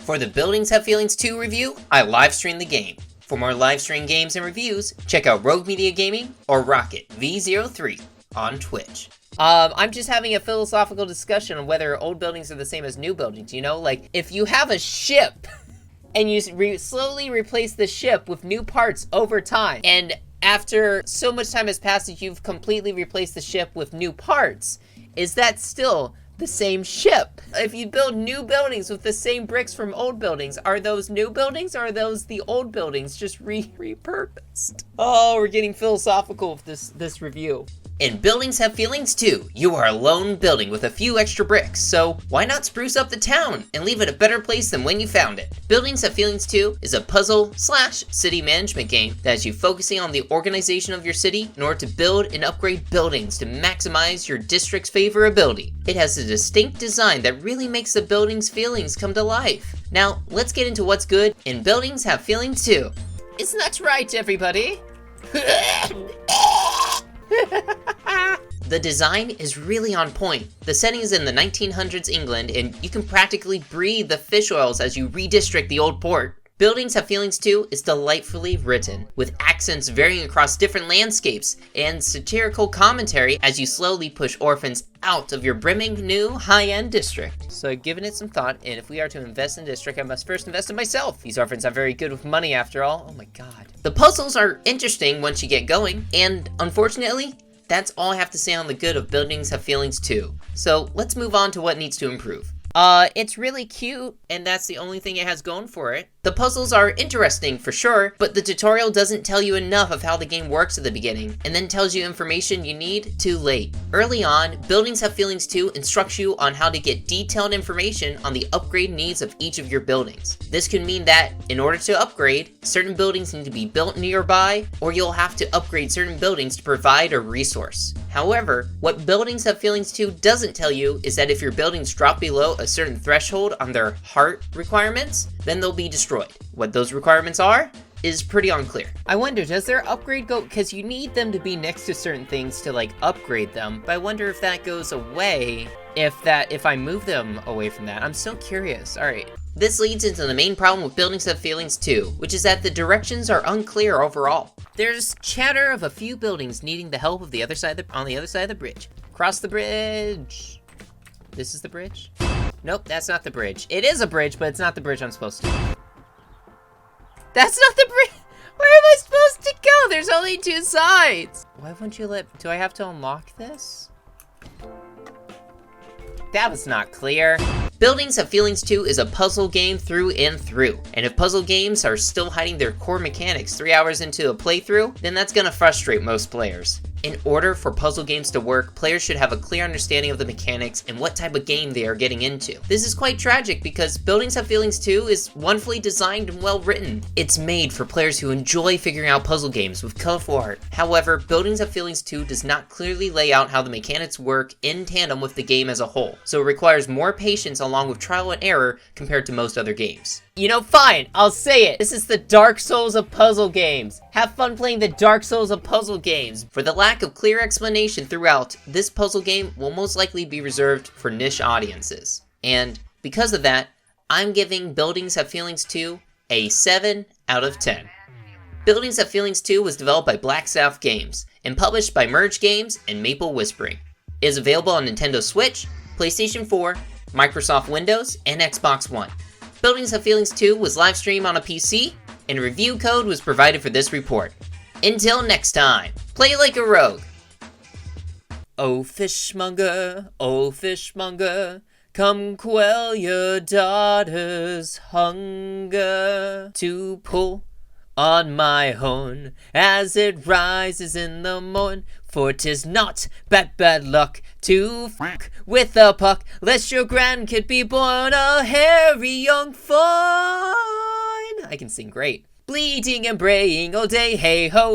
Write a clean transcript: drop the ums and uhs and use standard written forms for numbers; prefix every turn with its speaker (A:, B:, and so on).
A: For the Buildings Have Feelings 2 review, I live stream the game. For more live stream games and reviews, check out Rogue Media Gaming or Rocket V03 on Twitch. I'm just having a philosophical discussion on whether old buildings are the same as new buildings, you know? Like, if you have a ship and you slowly replace the ship with new parts over time, and after so much time has passed that you've completely replaced the ship with new parts, is that still the same ship? If you build new buildings with the same bricks from old buildings, are those new buildings or are those the old buildings just repurposed? Oh, we're getting philosophical with this review. In Buildings Have Feelings 2, you are a lone building with a few extra bricks, so why not spruce up the town and leave it a better place than when you found it? Buildings Have Feelings 2 is a puzzle/city management game that has you focusing on the organization of your city in order to build and upgrade buildings to maximize your district's favorability. It has a distinct design that really makes the building's feelings come to life. Now, let's get into what's good in Buildings Have Feelings 2. Isn't that right, everybody? The design is really on point. The setting is in the 1900s England, and you can practically breathe the fish oils as you redistrict the old port. Buildings Have Feelings 2 is delightfully written, with accents varying across different landscapes, and satirical commentary as you slowly push orphans out of your brimming new high-end district. So I've given it some thought, and if we are to invest in a district, I must first invest in myself. These orphans are very good with money after all. Oh my god. The puzzles are interesting once you get going, and unfortunately, that's all I have to say on the good of Buildings Have Feelings 2. So let's move on to what needs to improve. It's really cute, and that's the only thing it has going for it. The puzzles are interesting for sure, but the tutorial doesn't tell you enough of how the game works at the beginning, and then tells you information you need too late. Early on, Buildings Have Feelings 2 instructs you on how to get detailed information on the upgrade needs of each of your buildings. This can mean that, in order to upgrade, certain buildings need to be built nearby, or you'll have to upgrade certain buildings to provide a resource. However, what Buildings Have Feelings 2 doesn't tell you is that if your buildings drop below a certain threshold on their heart requirements, then they'll be destroyed. What those requirements are is pretty unclear. I wonder, does their upgrade go, because you need them to be next to certain things to like upgrade them, but I wonder if that goes away if I move them away from that. I'm so curious. All right. This leads into the main problem with Buildings Have Feelings 2, which is that the directions are unclear overall. There's chatter of a few buildings needing the help of the other side on the other side of the bridge. Cross the bridge. This is the bridge? Nope, that's not the bridge. It is a bridge, but it's not the bridge I'm supposed to. That's not the bridge! Where am I supposed to go? There's only two sides! Why won't you do I have to unlock this? That was not clear. Buildings Have Feelings 2 is a puzzle game through and through. And if puzzle games are still hiding their core mechanics 3 hours into a playthrough, then that's gonna frustrate most players. In order for puzzle games to work, players should have a clear understanding of the mechanics and what type of game they are getting into. This is quite tragic because Buildings Have Feelings 2 is wonderfully designed and well written. It's made for players who enjoy figuring out puzzle games with colorful art. However, Buildings Have Feelings 2 does not clearly lay out how the mechanics work in tandem with the game as a whole, so it requires more patience along with trial and error compared to most other games. You know, fine, I'll say it. This is the Dark Souls of puzzle games. Have fun playing the Dark Souls of puzzle games. For the lack of clear explanation throughout, this puzzle game will most likely be reserved for niche audiences. And because of that, I'm giving Buildings Have Feelings 2 a 7 out of 10. Buildings Have Feelings 2 was developed by Blackstaff Games and published by Merge Games and Maple Whispering. It is available on Nintendo Switch, PlayStation 4, Microsoft Windows, and Xbox One. Buildings Have Feelings 2 was live streamed on a PC, and a review code was provided for this report. Until next time, play like a rogue. Oh fishmonger, come quell your daughter's hunger. To pull on my horn as it rises in the morn, for 'tis not bad luck to fuck with a puck, lest your grandkid be born a hairy young fawn. I can sing great. Bleeding and braying all day, hey ho.